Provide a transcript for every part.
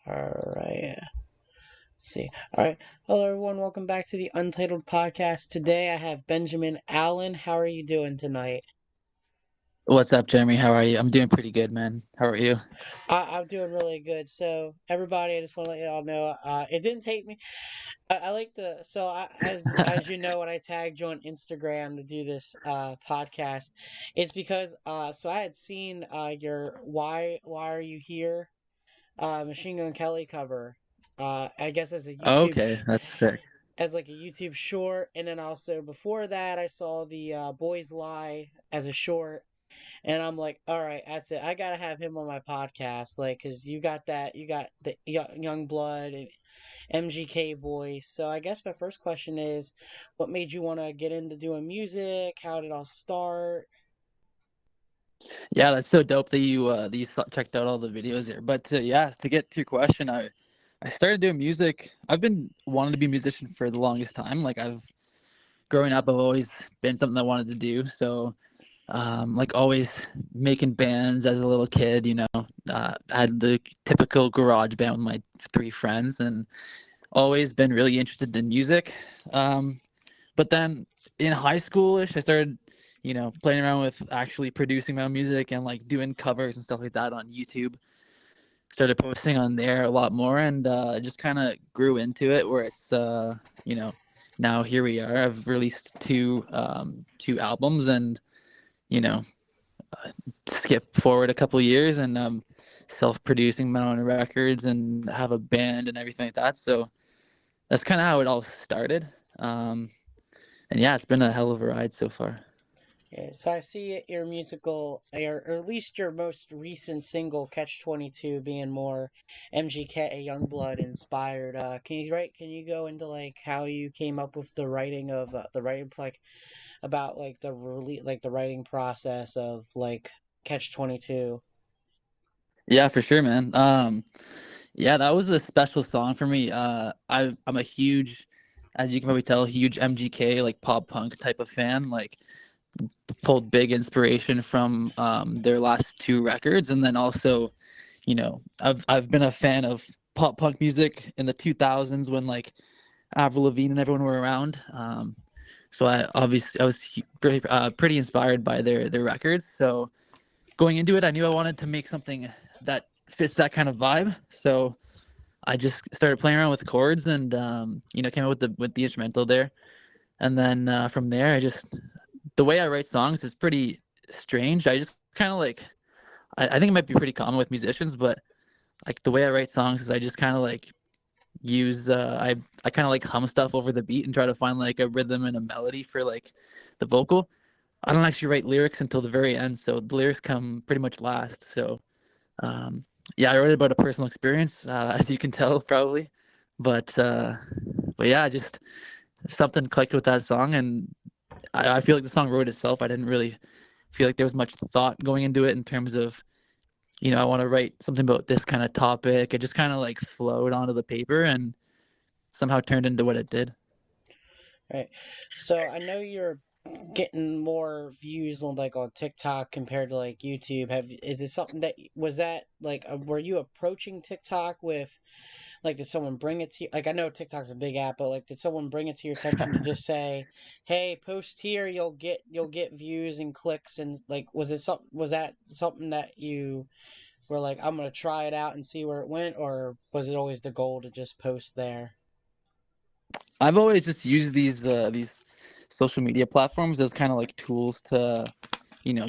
All right. Let's see. All right. Hello, everyone. Welcome back to the Untitled Podcast. Today I have Benjamin Allen. How are you doing tonight? What's up, Jeremy? How are you? I'm doing pretty good, man. How are you? I'm doing really good. So, everybody, I just want to let y'all know, it didn't take me. I like to. As you know, when I tagged you on Instagram to do this podcast, it's because so I had seen your "Why Are You Here" Machine Gun Kelly cover. I guess as a YouTube Okay, that's sick. as like a YouTube short, and then also before that, I saw the Boys Lie as a short, and I'm like, all right, that's it. I gotta have him on my podcast, like, cause you got the young blood and MGK voice. So I guess my first question is, what made you want to get into doing music? How did it all start? Yeah, that's so dope that you checked out all the videos there. But yeah, to get to your question, I started doing music. I've been wanting to be a musician for the longest time. Like I've growing up, I've always been something I wanted to do. So like always making bands as a little kid. I had the typical garage band with my three friends, and always been really interested in music. Um, But then in high schoolish, I started, playing around with actually producing my own music and like doing covers and stuff like that on YouTube. Started posting on there a lot more, and just kind of grew into it. Where it's, you know, now here we are. I've released two albums, and you know, skip forward a couple years, and self-producing my own records and have a band and everything like that. So that's kind of how it all started. Um, and yeah, it's been a hell of a ride so far. Yeah, so I see your musical, or at least your most recent single, Catch 22, being more MGK Youngblood inspired. Can you go into like how you came up with the writing of the writing like about like the writing process of like Catch 22? Yeah, for sure, man. Yeah, that was a special song for me. I'm a huge, as you can probably tell, huge MGK like pop punk type of fan. Like pulled big inspiration from their last two records, and then also, I've been a fan of pop punk music in the 2000s when like Avril Lavigne and everyone were around. So I was pretty inspired by their records. So going into it, I knew I wanted to make something that fits that kind of vibe. So I just started playing around with chords and came up with the instrumental there. And then from there, I just the way I write songs is pretty strange. I just kind of like I think it might be pretty common with musicians, but like the way I write songs is I just kind of like use I kind of like hum stuff over the beat and try to find like a rhythm and a melody for like the vocal. I don't actually write lyrics until the very end, so the lyrics come pretty much last. So um, yeah, I wrote about a personal experience, as you can tell probably, but uh, but yeah, just something clicked with that song, and I feel like the song wrote itself. I didn't really feel like there was much thought going into it in terms of I want to write something about this kind of topic. It just kind of like flowed onto the paper and somehow turned into what it did. Right. So I know you're getting more views on like on TikTok compared to like YouTube. Is it something that was that like were you approaching TikTok with like did someone bring it to you? Like I know TikTok's a big app, but like did someone bring it to your attention to just say, "Hey, post here, you'll get views and clicks," and like was that something that you were like, "I'm gonna try it out and see where it went," or was it always the goal to just post there? I've always just used these social media platforms as kind of like tools to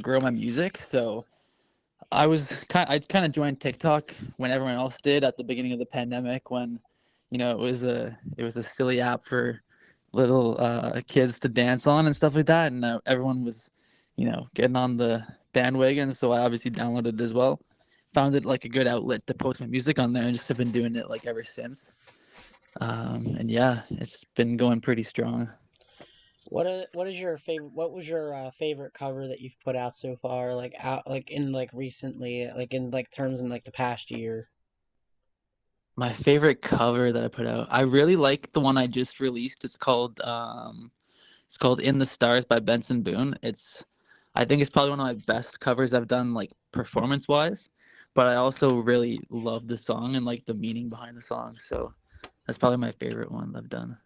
grow my music. So I kind of joined TikTok when everyone else did at the beginning of the pandemic when it was a silly app for little kids to dance on and stuff like that, and everyone was getting on the bandwagon, so I obviously downloaded it as well. Found it like a good outlet to post my music on there, and just have been doing it like ever since. And yeah, it's been going pretty strong. What is your favorite? What was your favorite cover that you've put out so far? Like out like in like recently, like in like terms in like the past year. My favorite cover that I put out, I really like the one I just released. It's called "In the Stars" by Benson Boone. I think it's probably one of my best covers I've done, like performance wise. but I also really love the song and like the meaning behind the song. So that's probably my favorite one I've done.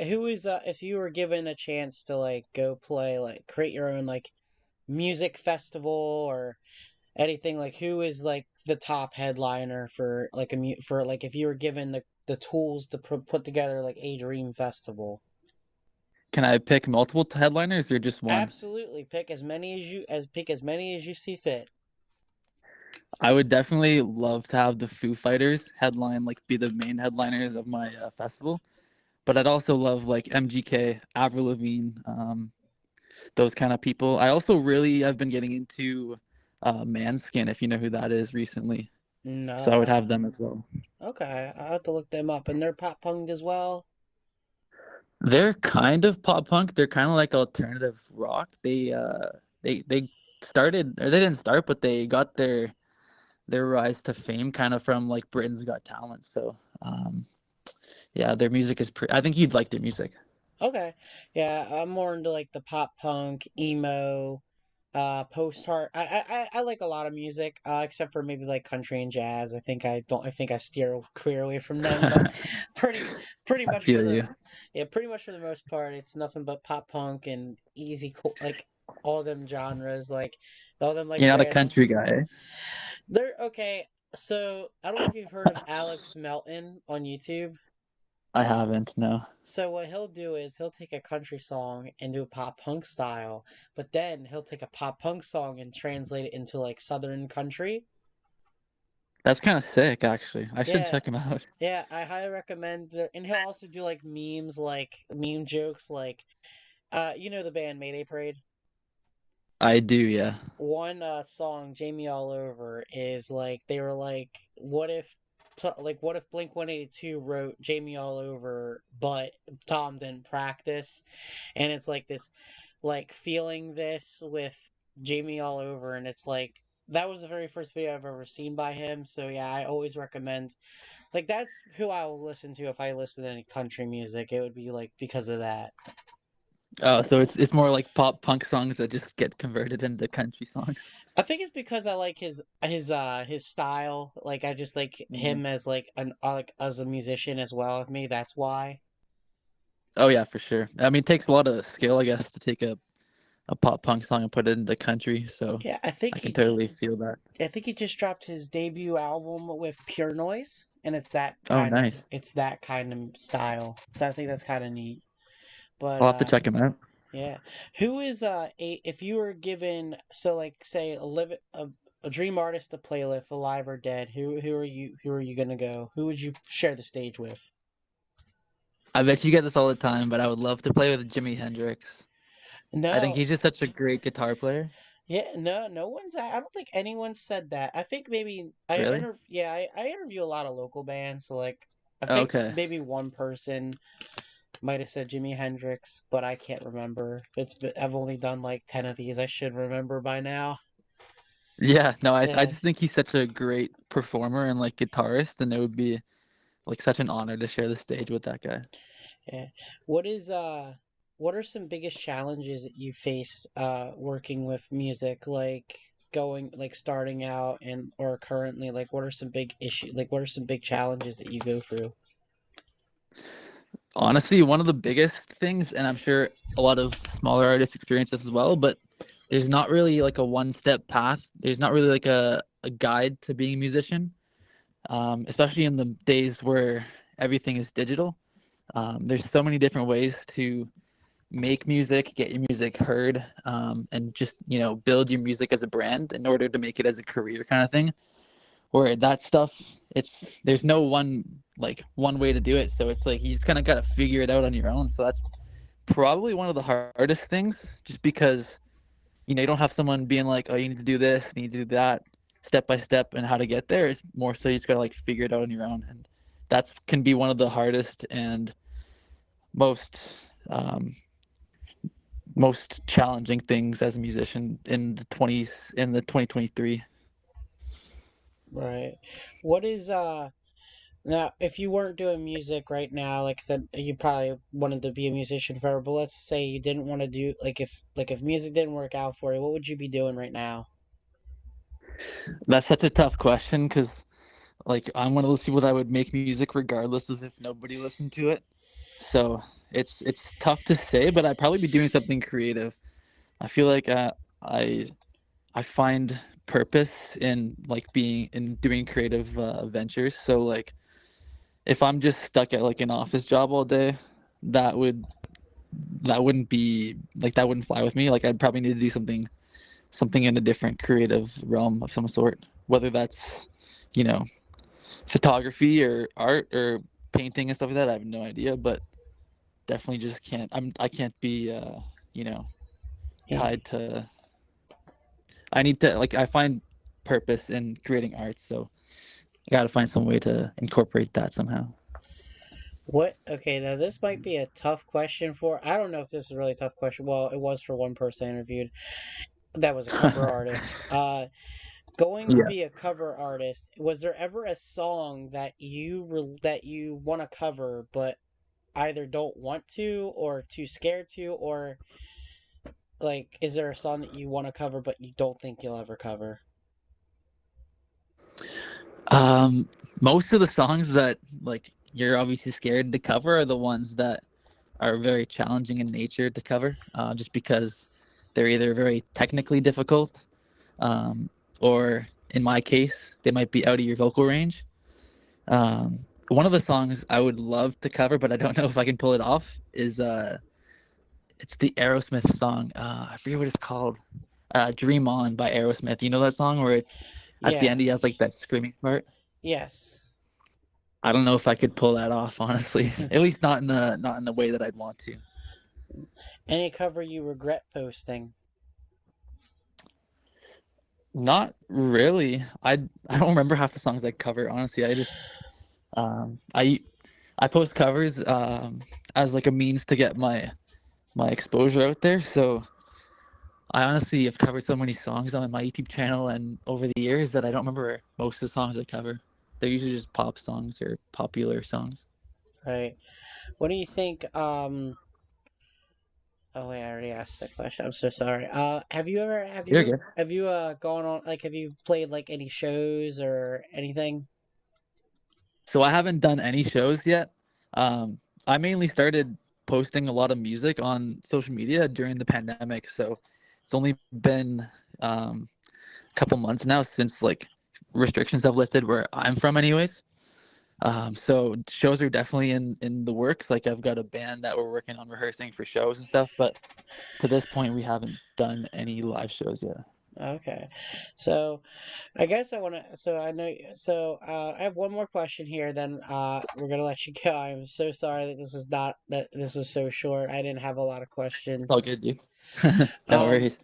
Who is if you were given a chance to like go play like create your own like music festival or anything, like who is like the top headliner for like for like if you were given the tools to put together like a dream festival? Can I pick multiple headliners or just one? Absolutely, pick as many as you see fit. I would definitely love to have the Foo Fighters headline, like be the main headliners of my festival. But I'd also love like MGK, Avril Lavigne, those kind of people. I also really I've been getting into Manskin, if you know who that is recently. So I would No. have them as well. Okay, I'll have to look them up. And they're pop punked as well. They're kind of pop punk. They're kind of like alternative rock. They started, or they didn't start, but they got their rise to fame kind of from like Britain's Got Talent. So yeah, their music is I think you'd like their music. Okay. Yeah, I'm more into like the pop punk, emo, post hard. I like a lot of music, except for maybe like country and jazz. I think I steer clear away from them, but pretty pretty I much for feel the you. yeah, pretty much for the most part, it's nothing but pop punk and easy cool like all them genres, like all them like You're not a random. country guy. They're okay. So I don't know if you've heard of Alex Melton on YouTube. I haven't, no. So what he'll do is he'll take a country song and do a pop punk style, but then he'll take a pop punk song and translate it into like southern country. That's kind of sick, actually. I should Yeah, check him out. yeah, I highly recommend that. And he'll also do like memes, like meme jokes, like you know the band Mayday Parade. I do, yeah. One song, Jamie All Over, is like they were like, what if Blink 182 wrote Jamie All Over, but Tom didn't practice, and it's like this, like feeling this with Jamie All Over, and it's like that was the very first video I've ever seen by him. So yeah, I always recommend like that's who I will listen to if I listen to any country music. It would be like because of that. Oh, so it's more like pop punk songs that just get converted into country songs. I think it's because I like his style. Like I just like Mhm. him as like an like as a musician as well with me. That's why. Oh yeah, for sure. I mean, it takes a lot of skill, I guess, to take a pop punk song and put it into country. So Yeah, I can totally feel that. I think he just dropped his debut album with Pure Noise, and Oh, nice. it's that kind of style. So I think that's kind of neat. But I'll have to check him out. yeah, who is a if you were given so like say a dream artist to play with, alive or dead, who are you gonna go? Who would you share the stage with? I bet you get this all the time, but I would love to play with Jimi Hendrix. I think No, he's just such a great guitar player. yeah, no one's. I don't think anyone said that. I think maybe Really? I interview a lot of local bands, so like I think Okay. maybe one person might have said Jimi Hendrix, but I can't remember. I've only done like 10 of these. I should remember by now. Yeah, no, I Yeah, just think he's such a great performer and like guitarist, and it would be like such an honor to share the stage with that guy. yeah. What is what are some biggest challenges that you faced working with music, like going like starting out and or currently, like what are some big issues, like what are some big challenges that you go through? Honestly, one of the biggest things, and I'm sure a lot of smaller artists experience this as well, but there's not really like a one-step path. There's not really like a guide to being a musician, especially in the days where everything is digital. There's so many different ways to make music, get your music heard, and just build your music as a brand in order to make it as a career kind of thing. Where that stuff, there's no one way to do it. So it's like you just kind of got to figure it out on your own. So that's probably one of the hardest things, just because you don't have someone being like, oh, you need to do this, you need to do that, step by step, and how to get there. It's more so you just gotta like figure it out on your own, and that's can be one of the hardest and most um, most challenging things as a musician in the 2023. Right. What is now if you weren't doing music right now, like I said, you probably wanted to be a musician forever, but let's say you didn't want to do like if music didn't work out for you, what would you be doing right now? That's such a tough question because like I'm one of those people that would make music regardless of if nobody listened to it. So it's tough to say, but I'd probably be doing something creative. I feel like I I find purpose in like being in doing creative ventures. So like if I'm just stuck at like an office job all day, that would that wouldn't be like that wouldn't fly with me. Like I'd probably need to do something in a different creative realm of some sort, whether that's you know photography or art or painting and stuff like that. I have no idea, but definitely just can't. I can't be you know Yeah. tied to. I need to like I find purpose in creating art, so I got to find some way to incorporate that somehow. What? Okay, now this might be a tough question for. I don't know if this is a really tough question. Well, it was for one person I interviewed that was a cover artist. Going to Yeah. be a cover artist, was there ever a song that that you want to cover but either don't want to or too scared to, or like is there a song that you want to cover but you don't think you'll ever cover? Um, Most of the songs that like you're obviously scared to cover are the ones that are very challenging in nature to cover, just because they're either very technically difficult, um, or in my case, they might be out of your vocal range. One of the songs I would love to cover, but I don't know if I can pull it off, is it's the Aerosmith song. I forget what it's called. "Dream On" by Aerosmith. You know that song where at the Yeah. end he has like that screaming part. Yes. I don't know if I could pull that off, honestly. At least not in the way that I'd want to. Any cover you regret posting? Not really. I don't remember half the songs I cover. Honestly, I just um, I I post covers as like a means to get my exposure out there. So I honestly have covered so many songs on my YouTube channel and over the years that I don't remember most of the songs I cover. They're usually just pop songs or popular songs. Right. What do you think? Oh wait, I already asked that question. I'm so sorry. Have you ever You're good. gone on like have you played like any shows or anything? So I haven't done any shows yet. I mainly started posting a lot of music on social media during the pandemic, so it's only been a couple months now since like restrictions have lifted where I'm from, anyways. So shows are definitely in the works. Like I've got a band that we're working on rehearsing for shows and stuff, but to this point we haven't done any live shows yet. Okay. So I guess I want to. So I know. So I have one more question here. Then we're gonna let you go. I'm so sorry that this was so short. I didn't have a lot of It's all questions. good, dude. No Um, worries.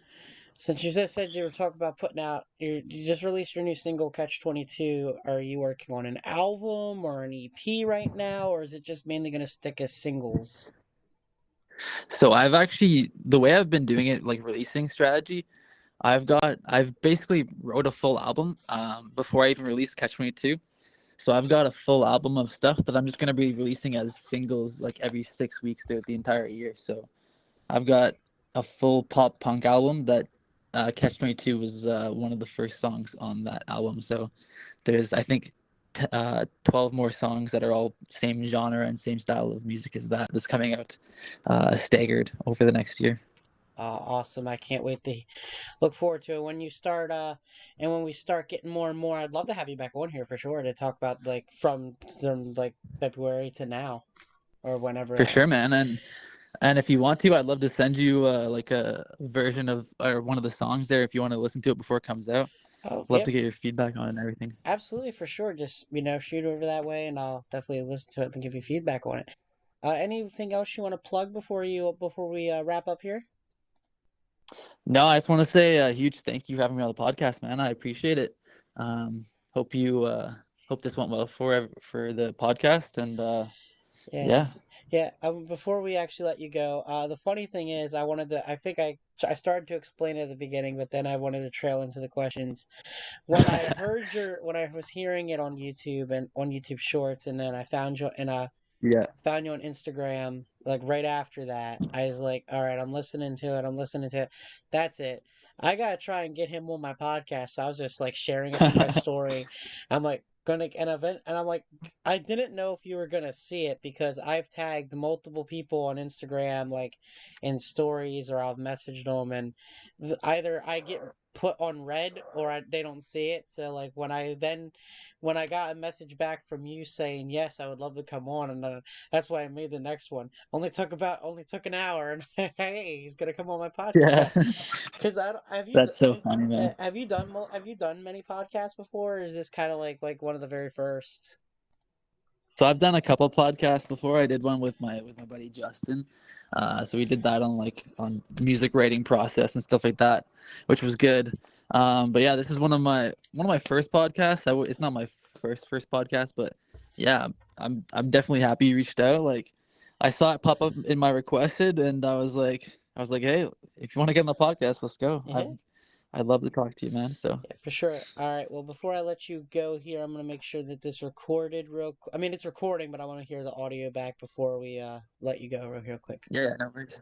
since you just said you were talking about putting out, you just released your new single Catch 22. Are you working on an album or an EP right now, or is it just mainly gonna stick as singles? So I've actually the way I've been doing it, like releasing strategy, I've basically wrote a full album before I even released Catch 22. So I've got a full album of stuff that I'm just gonna be releasing as singles like every 6 weeks throughout the entire year. So I've got a full pop punk album that Catch 22 was one of the first songs on that album. So there's I think 12 more songs that are all same genre and same style of music as that's coming out staggered over the next year. Awesome! I can't wait to look forward to it when you start. And when we start getting more and more, I'd love to have you back on here for sure to talk about like from like February to now or whenever. For sure, man. And if you want to, I'd love to send you like a version of or one of the songs there if you want to listen to it before it comes out. Oh, Love yep, to get your feedback on it and everything. absolutely for sure. Just shoot over that way, and I'll definitely listen to it and give you feedback on it. Anything else you want to plug before we wrap up here? No, I just want to say a huge thank you for having me on the podcast, man. I appreciate it. Um, hope you hope this went well for the podcast and Yeah. yeah. Yeah, before we actually let you go, the funny thing is, I think I started to explain it at the beginning, but then I wanted to trail into the questions. When I was hearing it on YouTube and on YouTube Shorts, and then Yeah. found you on Instagram, like right after that, I was like, all right, I'm listening to it. I'm listening to it. That's it. I gotta try and get him on my podcast. So I was just like sharing it to my story. I'm like gonna an event, and I'm like, I didn't know if you were gonna see it because I've tagged multiple people on Instagram, like in stories, or I've messaged them, and either I get put on red or they don't see it. So like when I got a message back from you saying yes, I would love to come on, and that's why I made the next one. Only took an hour, and hey, he's gonna come on my Yeah, podcast. Because I don't- that's so funny, man. have you done have you done many podcasts before, or is this kind of like one of the very first? So I've done a couple podcasts before. I did one with my buddy Justin. So we did that on like on music writing process and stuff like that, which was good. But yeah, this is one of my first podcasts. It's not my first podcast, but yeah, I'm definitely happy you reached out. Like I saw it pop up in my requested, and I was like, hey, if you want to get on the podcast, let's go. Yeah, I'd love to talk to you, man. So yeah, for sure. All right. Well, before I let you go here, I'm gonna make sure that this recorded I mean, it's recording, but I want to hear the audio back before we let you go real quick. yeah, no worries.